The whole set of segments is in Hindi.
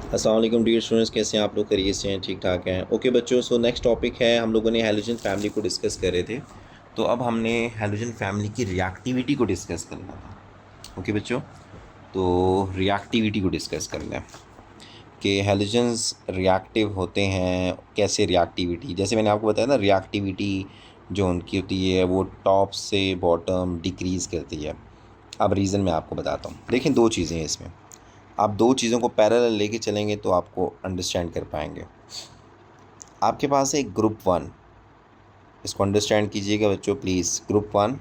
अस्सलाम वालेकुम डियर स्टूडेंट्स, कैसे हैं आप लोग? खैरियत से हैं? ठीक ठाक हैं? ओके बच्चों, सो नेक्स्ट टॉपिक है, हम लोगों ने हैलोजन फैमिली को डिस्कस कर रहे थे। तो अब हमने हैलोजन फैमिली की रिएक्टिविटी को डिस्कस करना था। ओके बच्चों, तो रिएक्टिविटी को डिस्कस करना है कि हैलोजन्स रिएक्टिव होते हैं कैसे। रिएक्टिविटी जैसे मैंने आपको बताया ना, रिएक्टिविटी जो उनकी होती है वो टॉप से बॉटम डिक्रीज़ करती है। अब रीज़न मैं आपको बताता हूँ। देखें, दो चीज़ें हैं इसमें। आप दो चीज़ों को पैरेलल लेके चलेंगे तो आपको अंडरस्टैंड कर पाएंगे। आपके पास है ग्रुप वन, इसको अंडरस्टैंड कीजिएगा बच्चों प्लीज़। ग्रुप वन,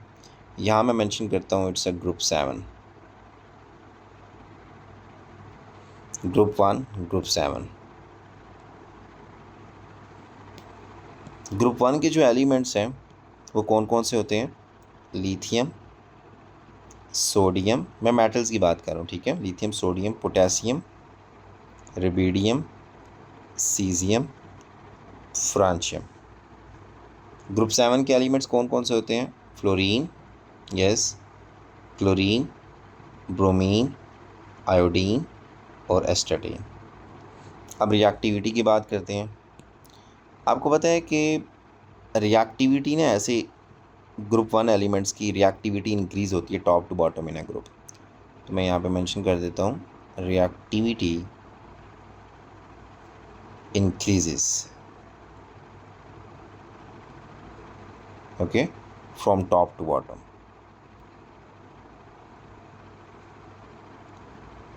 यहाँ मैं मेंशन करता हूँ it's a group seven. Group one, group seven. Group one के जो एलिमेंट्स हैं वो कौन कौन से होते हैं? लिथियम, सोडियम, मैं मेटल्स की बात कर रहा हूँ, ठीक है। Lithium, sodium, potassium, rubidium, caesium, francium. Group seven के एलिमेंट्स कौन कौन से होते हैं? Fluorine, yes, chlorine, bromine, iodine और एस्टाटीन। अब रिएक्टिविटी की बात करते हैं। आपको पता है कि रिएक्टिविटी ना ऐसे ग्रुप वन एलिमेंट्स की रिएक्टिविटी इंक्रीज़ होती है top to bottom in a group. तो मैं यहाँ पे मेंशन कर देता हूँ, reactivity increases, okay, from top to bottom.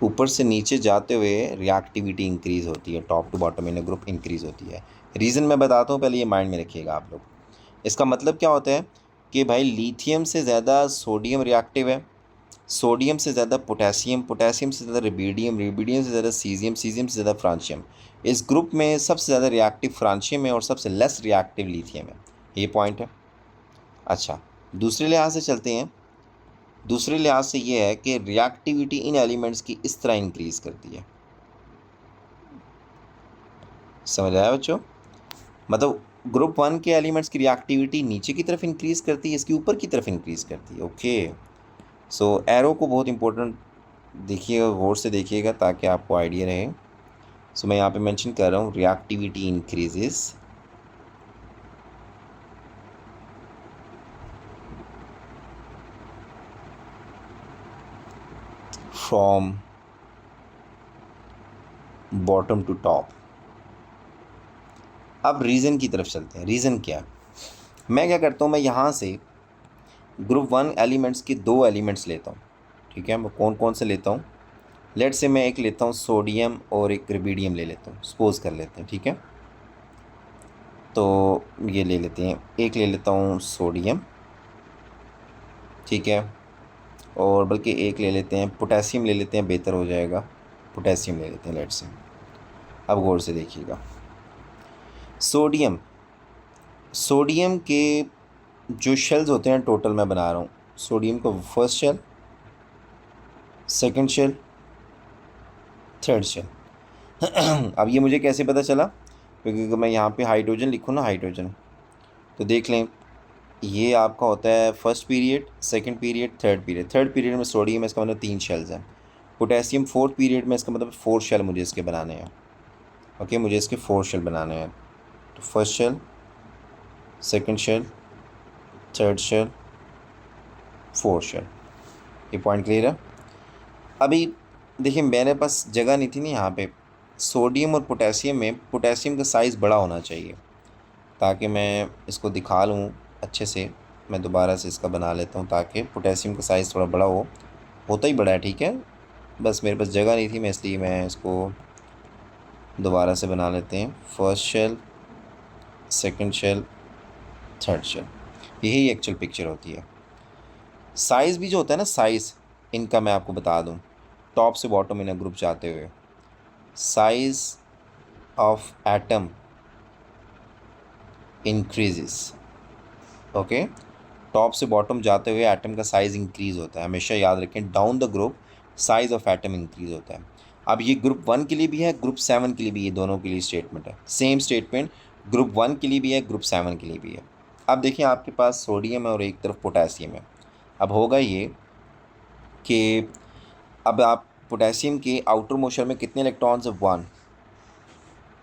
ऊपर से नीचे जाते हुए रिएक्टिविटी इंक्रीज़ होती है, top to bottom in a group increase होती है। रीज़न मैं बताता हूँ, पहले ये माइंड में रखिएगा आप लोग। इसका मतलब क्या होता है कि भाई लिथियम से ज़्यादा सोडियम रिएक्टिव है, सोडियम से ज़्यादा पोटेशियम, पोटेशियम से ज़्यादा रुबिडियम, रुबिडियम से ज़्यादा सीजियम, सीजियम से ज़्यादा फ्रांशियम। इस ग्रुप में सबसे ज़्यादा रिएक्टिव फ्रांशियम है और सबसे लेस रिएक्टिव लिथियम है। ये पॉइंट है। अच्छा, दूसरे लिहाज से चलते हैं। दूसरे लिहाज से ये है कि रिएक्टिविटी इन एलिमेंट्स की इस तरह इंक्रीज़ करती है। समझ आया बच्चों? मतलब ग्रुप वन के एलिमेंट्स की रिएक्टिविटी नीचे की तरफ इंक्रीज़ करती है, इसकी ऊपर की तरफ इंक्रीज़ करती है। ओके, सो एरो को बहुत इंपॉर्टेंट देखिएगा, गौर से देखिएगा ताकि आपको आइडिया रहे। सो मैं यहाँ पे मेंशन कर रहा हूँ, reactivity increases from bottom to top. अब रीज़न की तरफ चलते हैं। रीज़न क्या है? मैं क्या करता हूँ, मैं यहाँ से ग्रुप वन एलिमेंट्स के दो एलिमेंट्स लेता हूँ, ठीक है। मैं कौन कौन से लेता हूँ? लेट से मैं एक लेता हूँ सोडियम और एक रुबिडियम ले लेता हूँ, सपोज कर लेते हैं, ठीक है। तो ये ले लेते हैं, एक ले लेता हूँ सोडियम, ठीक है, और बल्कि एक ले लेते हैं पोटेशियम, ले लेते हैं, बेहतर हो जाएगा। पोटेशियम ले लेते हैं लेट से। अब गौर से देखिएगा, सोडियम, सोडियम के जो शेल्स होते हैं टोटल मैं बना रहा हूँ, सोडियम का first shell, second shell, third shell. अब ये मुझे कैसे पता चला? क्योंकि अगर मैं यहाँ पे हाइड्रोजन लिखूँ ना, हाइड्रोजन, तो देख लें ये आपका होता है first period, second period, third period. Third period में सोडियम है, इसका मतलब 3 शेल्स हैं। पोटेशियम फोर्थ पीरियड में, इसका मतलब 4 शेल मुझे इसके बनाने हैं। ओके, मुझे इसके 4 शेल बनाने हैं। तो first shell, second shell, third shell, fourth shell. ये पॉइंट क्लियर है? अभी देखिए, मेरे पास जगह नहीं थी ना यहाँ पे। सोडियम और पोटेशियम में पोटेशियम का साइज़ बड़ा होना चाहिए ताकि मैं इसको दिखा लूँ अच्छे से। मैं दोबारा से इसका बना लेता हूँ ताकि पोटेशियम का साइज़ थोड़ा बड़ा हो। होता ही बड़ा है, ठीक है, बस मेरे पास जगह नहीं थी, मैं इसलिए मैं इसको दोबारा से बना लेते हैं। First shell, second shell, third shell, यही एक्चुअल पिक्चर होती है। साइज़ भी जो होता है ना, साइज़ इनका मैं आपको बता दूँ, टॉप से बॉटम इन ग्रुप जाते हुए size of atom increases. Okay, top से बॉटम जाते हुए एटम का साइज़ इंक्रीज़ होता है। हमेशा याद रखें, down the group size of atom increase होता है। अब ये ग्रुप वन के लिए भी है, ग्रुप सेवन के लिए भी, ये दोनों के लिए स्टेटमेंट है। सेम स्टेटमेंट ग्रुप वन के लिए भी है, ग्रुप सेवन के लिए भी है। अब देखिए, आपके पास सोडियम है और एक तरफ पोटेशियम है। अब होगा ये कि अब आप पोटेशियम के आउटर मोशन में कितने इलेक्ट्रॉन्स है? 1।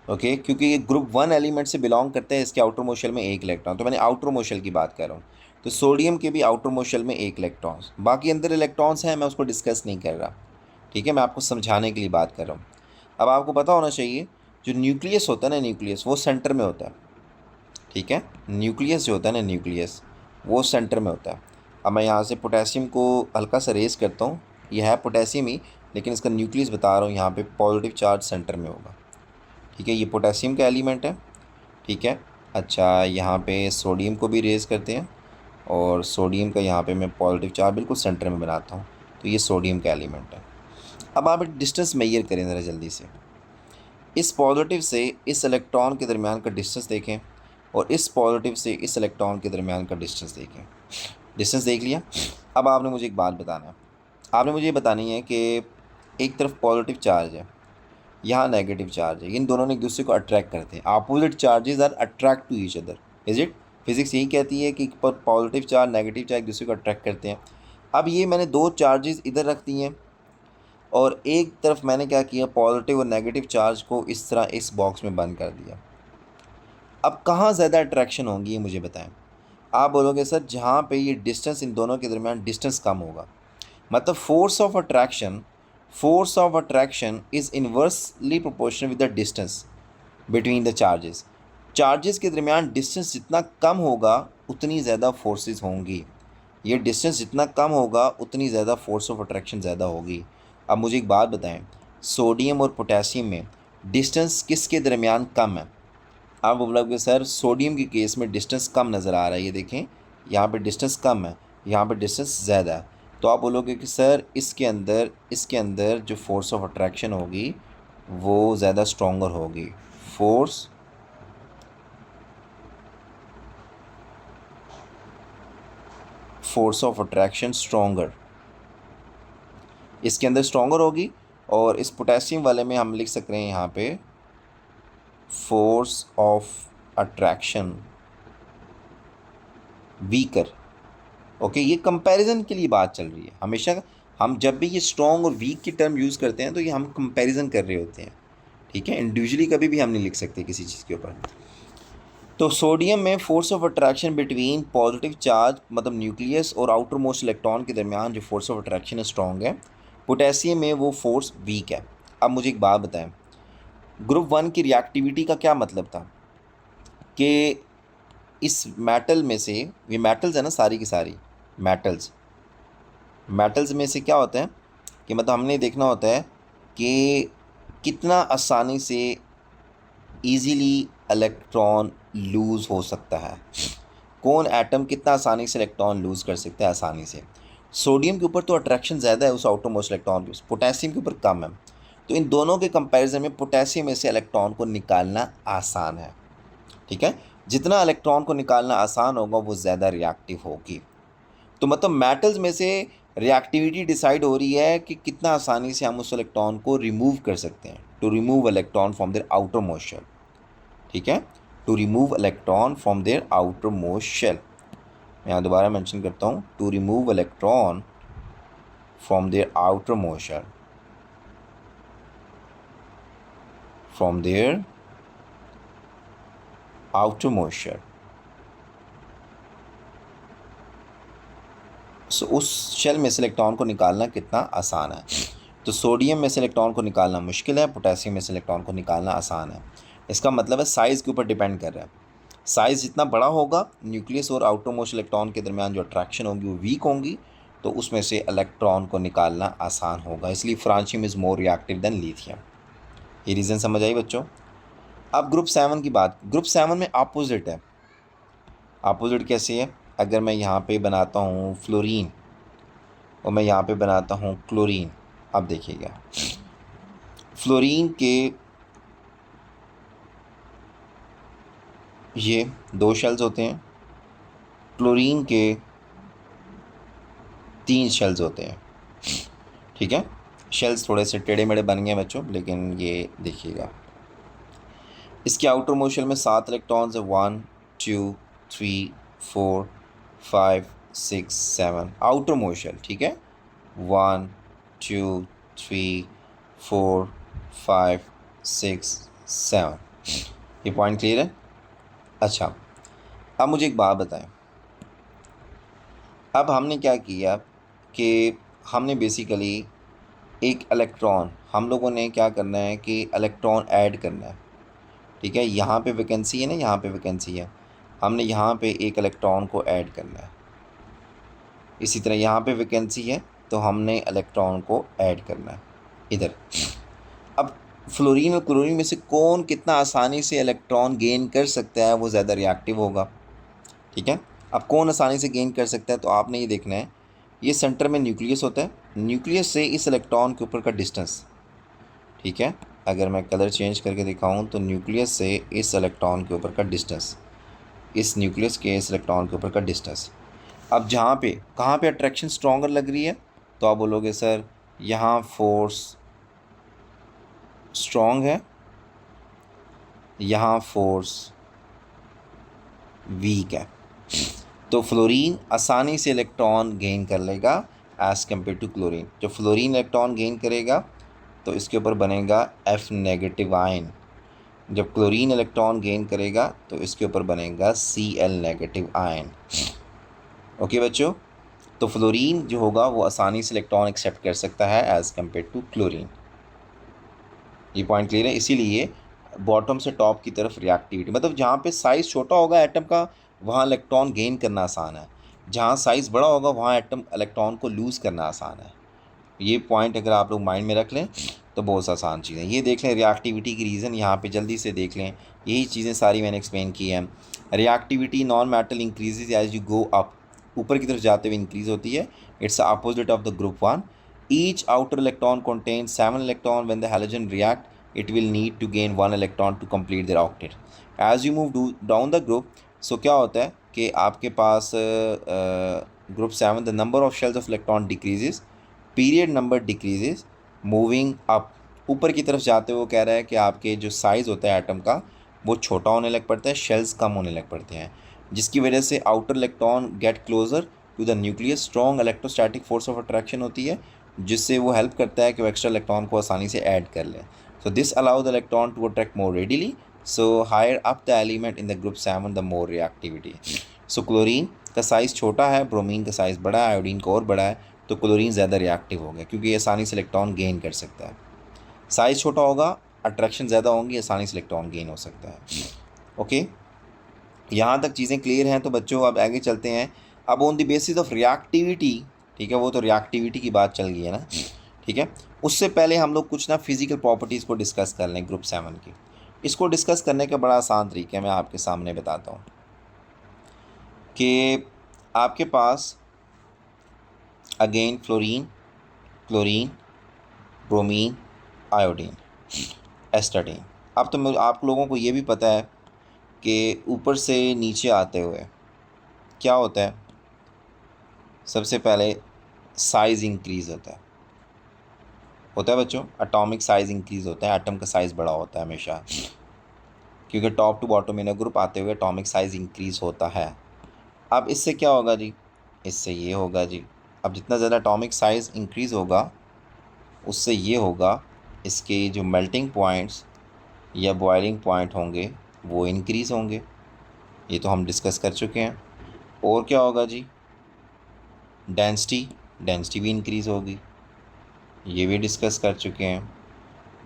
ओके, क्योंकि ये ग्रुप 1 एलिमेंट से बिलोंग करते हैं, इसके आउटर मोस्ट शेल में एक इलेक्ट्रॉन, तो मैंने आउटर मोस्ट शेल की बात कर रहा हूँ। तो सोडियम के भी आउटर मोस्ट शेल में एक इलेक्ट्रॉन्स, बाकी अंदर इलेक्ट्रॉन्स हैं, मैं उसको डिस्कस नहीं कर रहा। ठीक है, मैं आपको समझाने के लिए बात कर रहा हूँ। अब आपको पता होना चाहिए, जो न्यूक्लियस होता है ना, न्यूक्लियस वो सेंटर में होता है। ठीक है, न्यूक्लियस जो होता है ना, न्यूक्लियस वो सेंटर में होता है। अब मैं यहाँ से पोटेशियम को हल्का सा रेस करता हूँ, यह है पोटेशियम ही, लेकिन इसका न्यूक्लियस बता रहा हूँ, यहाँ पे पॉजिटिव चार्ज सेंटर में होगा। ठीक है, ये पोटेशियम का एलिमेंट है। ठीक है, अच्छा यहाँ पे सोडियम को भी रेज़ करते हैं, और सोडियम का यहाँ पे मैं पॉजिटिव चार्ज बिल्कुल सेंटर में बनाता हूँ, तो ये सोडियम का एलिमेंट है। अब आप डिस्टेंस मेजर करें ज़रा जल्दी से, इस पॉजिटिव से इस इलेक्ट्रॉन के दरमियान का डिस्टेंस देखें, और इस पॉजिटिव से इस इलेक्ट्रॉन के दरमियान का डिस्टेंस देखें। डिस्टेंस देख लिया। अब आपने मुझे एक बात बताना है, आपने मुझे ये बतानी है कि एक तरफ पॉजिटिव चार्ज है, यहाँ नेगेटिव चार्ज है, इन दोनों ने एक दूसरे को अट्रैक्ट करते हैं। Opposite charges are attract to each other, is it? Physics यही कहती है कि पॉजिटिव चार्ज नेगेटिव चार्ज एक दूसरे को अट्रैक्ट करते हैं। अब ये मैंने दो चार्जेस इधर रख दिए हैं, और एक तरफ मैंने क्या किया, पॉजिटिव और नेगेटिव चार्ज को इस तरह इस बॉक्स में बंद कर दिया। अब कहाँ ज़्यादा अट्रैक्शन होंगी ये मुझे बताएं। आप बोलोगे सर जहाँ पे ये डिस्टेंस इन दोनों के दरमियान डिस्टेंस कम होगा, मतलब force of attraction is inversely proportional with the distance between the charges. Charges के दरमियान डिस्टेंस जितना कम होगा उतनी ज़्यादा फोर्सेस होंगी, ये डिस्टेंस जितना कम होगा उतनी ज़्यादा फोर्स ऑफ अट्रैक्शन ज़्यादा होगी। अब मुझे एक बात बताएं, सोडियम और पोटेशियम में डिस्टेंस किसके दरमियान कम है? आप बोलोगे सर सोडियम के केस में डिस्टेंस कम नज़र आ रहा है, ये देखें यहाँ पे डिस्टेंस कम है, यहाँ पे डिस्टेंस ज़्यादा है। तो आप बोलोगे कि सर इसके अंदर जो फोर्स ऑफ अट्रैक्शन होगी वो ज़्यादा स्ट्रॉन्गर होगी। फोर्स ऑफ अट्रैक्शन स्ट्रॉन्गर इसके अंदर स्ट्रॉन्गर होगी, और इस पोटेशियम वाले में हम लिख सकते हैं यहाँ पे force of attraction weaker. Okay, ये कंपैरिजन के लिए बात चल रही है। हमेशा हम जब भी ये स्ट्रॉन्ग और वीक की टर्म यूज़ करते हैं तो ये हम कंपैरिजन कर रहे होते हैं। ठीक है, इंडिविजुअली कभी भी हम नहीं लिख सकते किसी चीज़ के ऊपर। तो सोडियम में force of attraction between positive charge मतलब न्यूक्लियस और आउटर मोस्ट इलेक्ट्रॉन के दरमियान जो फोर्स ऑफ अट्रैक्शन है स्ट्रॉन्ग है, पोटेशियम में वो फोर्स वीक है। अब मुझे एक बात बताएं, ग्रुप 1 की रिएक्टिविटी का क्या मतलब था कि इस मेटल में से, ये मेटल्स है ना सारी की सारी मेटल्स में से क्या होता है कि मतलब हमने देखना होता है कि कितना आसानी से इजीली इलेक्ट्रॉन लूज़ हो सकता है, कौन एटम कितना आसानी से इलेक्ट्रॉन लूज़ कर सकता है आसानी से। सोडियम के ऊपर तो अट्रैक्शन ज़्यादा है उस आउटर मोस्ट इलेक्ट्रॉन के, पोटेशियम के ऊपर कम है। तो इन दोनों के कंपैरिजन में पोटेशियम में से इलेक्ट्रॉन को निकालना आसान है। ठीक है, जितना इलेक्ट्रॉन को निकालना आसान होगा वो ज़्यादा रिएक्टिव होगी। तो मतलब मेटल्स में से रिएक्टिविटी डिसाइड हो रही है कि कितना आसानी से हम उस इलेक्ट्रॉन को रिमूव कर सकते हैं, to remove electron from their outermost shell. ठीक है, to remove electron from their outermost shell. मैं यहाँ दोबारा मेंशन करता हूँ, to remove electron from their outermost shell, from their outermost shell. So उस शेल में से इलेक्ट्रॉन को निकालना कितना आसान है। तो सोडियम में से इलेक्ट्रॉन को निकालना मुश्किल है, पोटेशियम में से इलेक्ट्रॉन को निकालना आसान है। इसका मतलब है साइज़ के ऊपर डिपेंड कर रहा है। साइज़ जितना बड़ा होगा न्यूक्लियस और आउटर मोस्ट इलेक्ट्रॉन के दरमियान जो अट्रैक्शन होगी वो वीक होंगी, तो उसमें से इलेक्ट्रॉन को निकालना आसान होगा। इसलिए francium is more reactive than lithium. ये रीज़न समझ आई बच्चों। अब ग्रुप 7 की बात, ग्रुप 7 में अपोजिट है। अपोजिट कैसे है? अगर मैं यहाँ पे बनाता हूँ फ्लोरीन और मैं यहाँ पे बनाता हूँ क्लोरीन, अब देखिएगा फ्लोरीन के ये 2 शेल्स होते हैं, क्लोरीन के 3 शेल्स होते हैं। ठीक है, शेल्स थोड़े से टेढ़े मेढ़े बन गए बच्चों, लेकिन ये देखिएगा इसके आउटर मोस्ट शेल में 7 इलेक्ट्रॉन्स है, 1 2 3 4 5 6 7 आउटर मोस्ट शेल। ठीक है, 1 2 3 4 5 6 7 ये पॉइंट क्लियर है? अच्छा, अब मुझे एक बात बताएं। अब हमने क्या किया कि हमने बेसिकली एक इलेक्ट्रॉन, हम लोगों ने क्या करना है कि इलेक्ट्रॉन ऐड करना है, ठीक है। यहाँ पे वैकेंसी है ना, यहाँ पे वैकेंसी है, हमने यहाँ पे एक इलेक्ट्रॉन को ऐड करना है। इसी तरह यहाँ पे वैकेंसी है तो हमने इलेक्ट्रॉन को ऐड करना है इधर। अब फ्लोरीन और क्लोरीन में से कौन कितना आसानी से इलेक्ट्रॉन गेन कर सकता है, वो ज़्यादा रिएक्टिव होगा, ठीक है। अब कौन आसानी से गेन कर सकता है, तो आपने ये देखना है, ये सेंटर में न्यूक्लियस होता है, न्यूक्लियस से इस इलेक्ट्रॉन के ऊपर का डिस्टेंस, ठीक है। अगर मैं कलर चेंज करके दिखाऊं तो न्यूक्लियस से इस इलेक्ट्रॉन के ऊपर का डिस्टेंस, इस न्यूक्लियस के इस इलेक्ट्रॉन के ऊपर का डिस्टेंस। अब जहाँ पे कहाँ पे अट्रैक्शन स्ट्रॉन्गर लग रही है, तो आप बोलोगे सर यहाँ फोर्स स्ट्रॉन्ग है, यहाँ फोर्स वीक है। तो फ्लोरीन आसानी से इलेक्ट्रॉन गेन कर लेगा एज़ कम्पेयर टू क्लोरीन। जो फ्लोरीन इलेक्ट्रॉन गेन करेगा तो इसके ऊपर बनेगा F नेगेटिव आयन, जब क्लोरीन इलेक्ट्रॉन गेन करेगा तो इसके ऊपर बनेगा Cl नेगेटिव आयन। ओके बच्चों, तो फ्लोरीन जो होगा वो आसानी से इलेक्ट्रॉन एक्सेप्ट कर सकता है एज़ कम्पेयर टू क्लोरीन। ये पॉइंट क्लियर है? इसीलिए बॉटम से टॉप की तरफ रिएक्टिविटी, मतलब जहाँ पे साइज़ छोटा होगा एटम का वहाँ इलेक्ट्रॉन गेन करना आसान है, जहाँ साइज़ बड़ा होगा वहाँ एटम इलेक्ट्रॉन को लूज़ करना आसान है। ये पॉइंट अगर आप लोग माइंड में रख लें तो बहुत आसान चीज़ है। ये देख लें रिएक्टिविटी की रीज़न, यहाँ पे जल्दी से देख लें, यही चीज़ें सारी मैंने एक्सप्लेन की हैं। Reactivity non metal increases as you go up, ऊपर की तरफ जाते हुए इंक्रीज़ होती है। It's opposite of the group 1। Each outer electron contains 7 electron. When the halogen react, it will need to gain 1 electron to complete their octet. As you move down the group, so क्या होता है कि आपके पास group 7 the number of shells of electron decreases, period number decreases, moving up, ऊपर की तरफ जाते हुए वो कह रहा है कि आपके जो साइज़ होता है एटम का वो छोटा होने लग पड़ता है, शेल्स कम होने लग पड़ते हैं, जिसकी वजह से outer electron get closer to the nucleus. Strong electrostatic force of attraction होती है जिससे वो हेल्प करता है कि वो एक्स्ट्रा इलेक्ट्रॉन को आसानी से ऐड कर ले। So this allow the electron to attract more readily. So higher up the element in the group 7 the more reactivity. So chlorine का साइज़ छोटा है, ब्रोमीन का साइज़ बड़ा है, आयोडीन का और बड़ा है, तो क्लोरीन ज़्यादा रिएक्टिव हो गया क्योंकि ये आसानी से इलेक्ट्रॉन गेन कर सकता है। साइज़ छोटा होगा, अट्रैक्शन ज़्यादा होंगी, आसानी से इलेक्ट्रॉन गेन हो सकता है। ओके, यहाँ तक चीज़ें क्लियर हैं? तो बच्चों अब आगे चलते हैं। अब on the basis of reactivity, ठीक है, वो तो रिएक्टिविटी की बात चल गई है ना, ठीक है। उससे पहले हम लोग कुछ ना फिज़िकल प्रॉपर्टीज़ को डिस्कस कर लें ग्रुप 7 की। इसको डिस्कस करने का बड़ा आसान तरीका मैं आपके सामने बताता हूँ कि आपके पास again fluorine, chlorine, bromine, iodine, astatine. अब तो आप लोगों को ये भी पता है कि ऊपर से नीचे आते हुए क्या होता है, सबसे पहले साइज़ इंक्रीज़ होता है बच्चों, एटॉमिक साइज़ इंक्रीज़ होता है, एटम का साइज़ बड़ा होता है हमेशा, क्योंकि top to bottom in group आते हुए एटॉमिक साइज़ इंक्रीज़ होता है। अब इससे क्या होगा जी, इससे ये होगा जी, अब जितना ज़्यादा एटॉमिक साइज़ इंक्रीज़ होगा उससे ये होगा, इसके जो मेल्टिंग पॉइंट्स या बॉइलिंग पॉइंट होंगे वो इंक्रीज़ होंगे, ये तो हम डिस्कस कर चुके हैं। और क्या होगा जी, डेंसिटी भी इंक्रीज़ होगी, ये भी डिस्कस कर चुके हैं,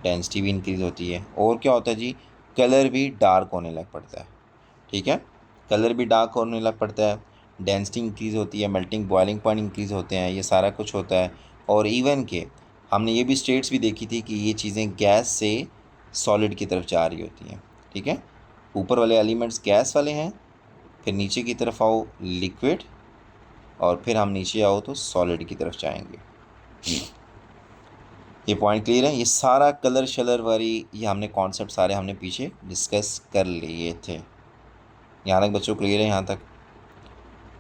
डेंसिटी भी इंक्रीज़ होती है। और क्या होता है जी, कलर भी डार्क होने लग पड़ता है, ठीक है, कलर भी डार्क होने लग पड़ता है, डेंसिटी इंक्रीज़ होती है, मेल्टिंग बॉइलिंग पॉइंट इंक्रीज़ होते हैं, ये सारा कुछ होता है। और इवन के हमने ये भी स्टेट्स भी देखी थी कि ये चीज़ें गैस से सॉलिड की तरफ जा रही होती हैं, ठीक है। ऊपर वाले एलिमेंट्स गैस वाले हैं, फिर नीचे की तरफ आओ लिक्विड, और फिर हम नीचे आओ तो सॉलिड की तरफ जाएंगे। ये पॉइंट क्लियर है? ये सारा कलर शलर वाली ये हमने कॉन्सेप्ट सारे हमने पीछे डिस्कस कर लिए थे। यहाँ तक बच्चों क्लियर है? यहाँ तक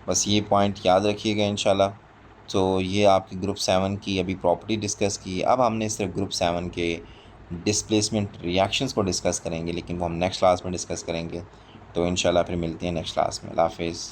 बस ये पॉइंट याद रखिएगा इंशाल्लाह। तो ये आपकी ग्रुप 7 की अभी प्रॉपर्टी डिस्कस की। अब हमने सिर्फ ग्रुप 7 के डिस्प्लेसमेंट रिएक्शंस को डिस्कस करेंगे, लेकिन वो हम नेक्स्ट क्लास में डिस्कस करेंगे। तो इंशाल्लाह फिर मिलते हैं नेक्स्ट क्लास में। अल्लाह हाफ़िज़।